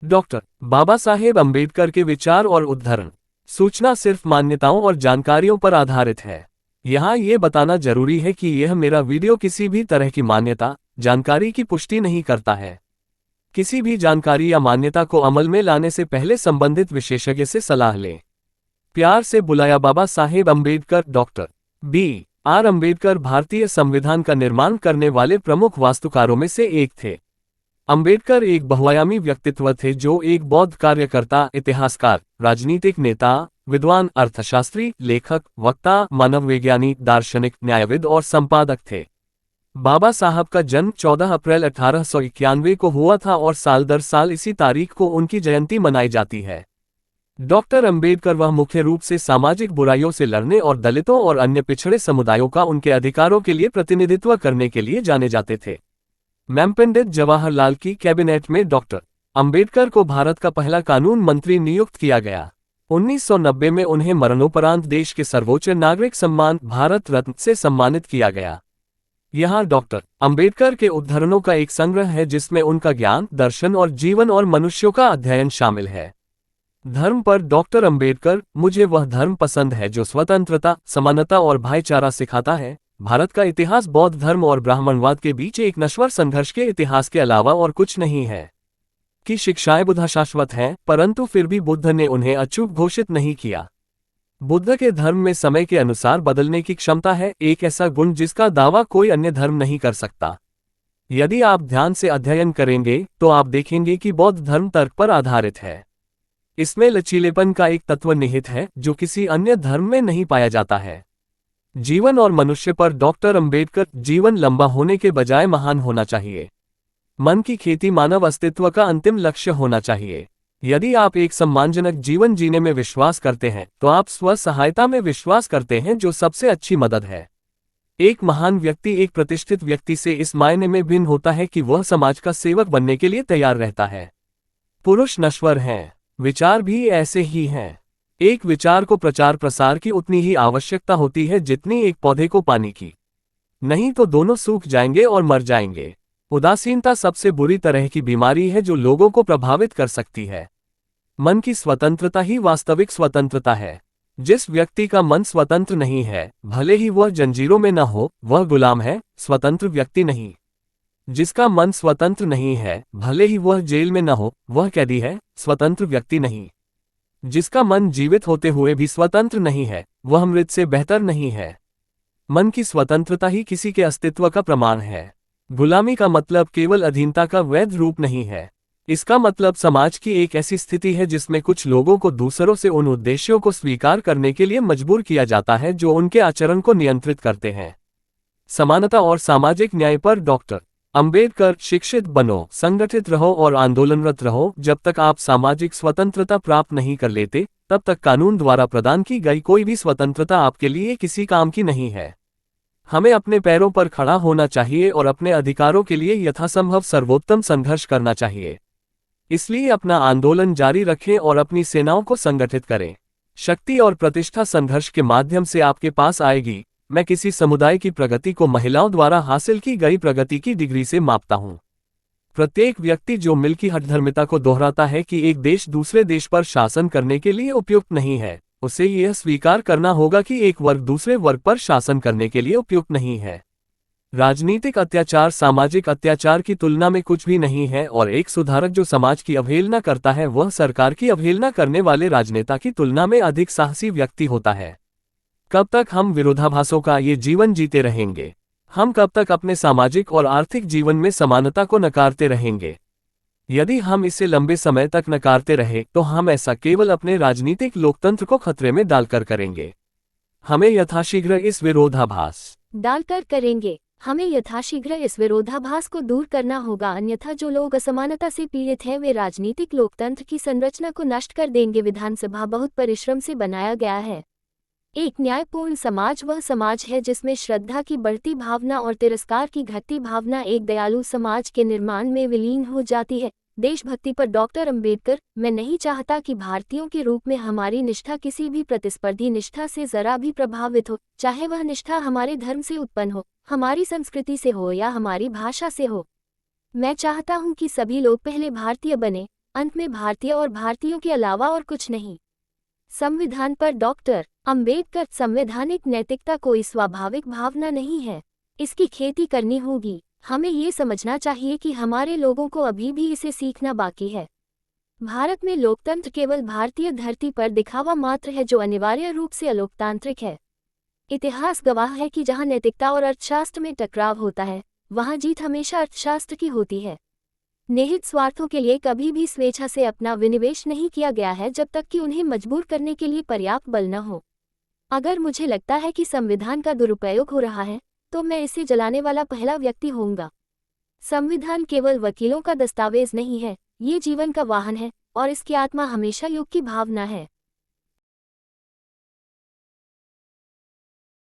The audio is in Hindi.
डॉक्टर बाबा साहेब अम्बेडकर के विचार और उद्धरण। सूचना सिर्फ मान्यताओं और जानकारियों पर आधारित है। यहाँ ये बताना जरूरी है कि यह मेरा वीडियो किसी भी तरह की मान्यता, जानकारी की पुष्टि नहीं करता है। किसी भी जानकारी या मान्यता को अमल में लाने से पहले संबंधित विशेषज्ञ से सलाह लें। प्यार से बुलाया बाबा साहेब अम्बेडकर। Doctor B.R. अम्बेडकर भारतीय संविधान का निर्माण करने वाले प्रमुख वास्तुकारों में से एक थे। अम्बेडकर एक बहुआयामी व्यक्तित्व थे जो एक बौद्ध कार्यकर्ता, इतिहासकार, राजनीतिक नेता, विद्वान, अर्थशास्त्री, लेखक, वक्ता, मानवविज्ञानी, दार्शनिक, न्यायविद और संपादक थे। बाबा साहब का जन्म 14 अप्रैल 1891 को हुआ था और साल दर साल इसी तारीख को उनकी जयंती मनाई जाती है। डॉक्टर अम्बेडकर वह मुख्य रूप से सामाजिक बुराइयों से लड़ने और दलितों और अन्य पिछड़े समुदायों का उनके अधिकारों के लिए प्रतिनिधित्व करने के लिए जाने जाते थे। पंडित जवाहरलाल की कैबिनेट में डॉक्टर अम्बेडकर को भारत का पहला कानून मंत्री नियुक्त किया गया। 1990 में उन्हें मरणोपरांत देश के सर्वोच्च नागरिक सम्मान भारत रत्न से सम्मानित किया गया। यहाँ डॉक्टर अम्बेडकर के उद्धरणों का एक संग्रह है जिसमें उनका ज्ञान, दर्शन और जीवन और मनुष्यों का अध्ययन शामिल है। धर्म पर डॉक्टर अम्बेडकर, मुझे वह धर्म पसंद है जो स्वतंत्रता, समानता और भाईचारा सिखाता है। भारत का इतिहास बौद्ध धर्म और ब्राह्मणवाद के बीच एक नश्वर संघर्ष के इतिहास के अलावा और कुछ नहीं है। की शिक्षाएं बुद्ध शाश्वत हैं, परंतु फिर भी बुद्ध ने उन्हें अचूक घोषित नहीं किया। बुद्ध के धर्म में समय के अनुसार बदलने की क्षमता है, एक ऐसा गुण जिसका दावा कोई अन्य धर्म नहीं कर सकता। यदि आप ध्यान से अध्ययन करेंगे तो आप देखेंगे कि बौद्ध धर्म तर्क पर आधारित है। इसमें लचीलेपन का एक तत्व निहित है जो किसी अन्य धर्म में नहीं पाया जाता है। जीवन और मनुष्य पर डॉक्टर अम्बेडकर, जीवन लंबा होने के बजाय महान होना चाहिए। मन की खेती मानव अस्तित्व का अंतिम लक्ष्य होना चाहिए। यदि आप एक सम्मानजनक जीवन जीने में विश्वास करते हैं तो आप स्व सहायता में विश्वास करते हैं जो सबसे अच्छी मदद है। एक महान व्यक्ति एक प्रतिष्ठित व्यक्ति से इस मायने में भिन्न होता है कि वह समाज का सेवक बनने के लिए तैयार रहता है। पुरुष नश्वर हैं, विचार भी ऐसे ही हैं। एक विचार को प्रचार प्रसार की उतनी ही आवश्यकता होती है जितनी एक पौधे को पानी की, नहीं तो दोनों सूख जाएंगे और मर जाएंगे। उदासीनता सबसे बुरी तरह की बीमारी है जो लोगों को प्रभावित कर सकती है। मन की स्वतंत्रता ही वास्तविक स्वतंत्रता है। जिस व्यक्ति का मन स्वतंत्र नहीं है, भले ही वह जंजीरों में न हो, वह गुलाम है, स्वतंत्र व्यक्ति नहीं। जिसका मन स्वतंत्र नहीं है, भले ही वह जेल में न हो, वह कैदी है, स्वतंत्र व्यक्ति नहीं। जिसका मन जीवित होते हुए भी स्वतंत्र नहीं है, वह मृत से बेहतर नहीं है। मन की स्वतंत्रता ही किसी के अस्तित्व का प्रमाण है। गुलामी का मतलब केवल अधीनता का वैध रूप नहीं है। इसका मतलब समाज की एक ऐसी स्थिति है जिसमें कुछ लोगों को दूसरों से उन उद्देश्यों को स्वीकार करने के लिए मजबूर किया जाता है जो उनके आचरण को नियंत्रित करते हैं। समानता और सामाजिक न्याय पर डॉक्टर अम्बेडकर, शिक्षित बनो, संगठित रहो और आंदोलनरत रहो। जब तक आप सामाजिक स्वतंत्रता प्राप्त नहीं कर लेते, तब तक कानून द्वारा प्रदान की गई कोई भी स्वतंत्रता आपके लिए किसी काम की नहीं है। हमें अपने पैरों पर खड़ा होना चाहिए और अपने अधिकारों के लिए यथासंभव सर्वोत्तम संघर्ष करना चाहिए। इसलिए अपना आंदोलन जारी रखें और अपनी सेनाओं को संगठित करें। शक्ति और प्रतिष्ठा संघर्ष के माध्यम से आपके पास आएगी। मैं किसी समुदाय की प्रगति को महिलाओं द्वारा हासिल की गई प्रगति की डिग्री से मापता हूँ। प्रत्येक व्यक्ति जो मिल्की हठधर्मिता को दोहराता है कि एक देश दूसरे देश पर शासन करने के लिए उपयुक्त नहीं है, उसे यह स्वीकार करना होगा कि एक वर्ग दूसरे वर्ग पर शासन करने के लिए उपयुक्त नहीं है। राजनीतिक अत्याचार सामाजिक अत्याचार की तुलना में कुछ भी नहीं है और एक सुधारक जो समाज की अवहेलना करता है वह सरकार की अवहेलना करने वाले राजनेता की तुलना में अधिक साहसी व्यक्ति होता है। कब तक हम विरोधाभासों का ये जीवन जीते रहेंगे? हम कब तक अपने सामाजिक और आर्थिक जीवन में समानता को नकारते रहेंगे? यदि हम इसे लंबे समय तक नकारते रहे तो हम ऐसा केवल अपने राजनीतिक लोकतंत्र को खतरे में डालकर करेंगे। हमें यथाशीघ्र इस विरोधाभास को दूर करना होगा, अन्यथा जो लोग असमानता से पीड़ित हैं वे राजनीतिक लोकतंत्र की संरचना को नष्ट कर देंगे। विधानसभा बहुत परिश्रम से बनाया गया है। एक न्यायपूर्ण समाज वह समाज है जिसमें श्रद्धा की बढ़ती भावना और तिरस्कार की घटती भावना एक दयालु समाज के निर्माण में विलीन हो जाती है। देशभक्ति पर डॉक्टर अम्बेडकर, मैं नहीं चाहता कि भारतीयों के रूप में हमारी निष्ठा किसी भी प्रतिस्पर्धी निष्ठा से जरा भी प्रभावित हो, चाहे वह निष्ठा हमारे धर्म से उत्पन्न हो, हमारी संस्कृति से हो या हमारी भाषा से हो। मैं चाहता हूं कि सभी लोग पहले भारतीय बने, अंत में भारतीय और भारतीयों के अलावा और कुछ नहीं। संविधान पर डॉक्टर अंबेडकर। संवैधानिक नैतिकता कोई स्वाभाविक भावना नहीं है, इसकी खेती करनी होगी। हमें ये समझना चाहिए कि हमारे लोगों को अभी भी इसे सीखना बाकी है। भारत में लोकतंत्र केवल भारतीय धरती पर दिखावा मात्र है जो अनिवार्य रूप से अलोकतांत्रिक है। इतिहास गवाह है कि जहां नैतिकता और अर्थशास्त्र में टकराव होता है, वहां जीत हमेशा अर्थशास्त्र की होती है। निहित स्वार्थों के लिए कभी भी स्वेच्छा से अपना विनिवेश नहीं किया गया है जब तक कि उन्हें मजबूर करने के लिए पर्याप्त बल न हो। अगर मुझे लगता है कि संविधान का दुरुपयोग हो रहा है, तो मैं इसे जलाने वाला पहला व्यक्ति होऊंगा। संविधान केवल वकीलों का दस्तावेज नहीं है, ये जीवन का वाहन है, और इसकी आत्मा हमेशा युग की भावना है।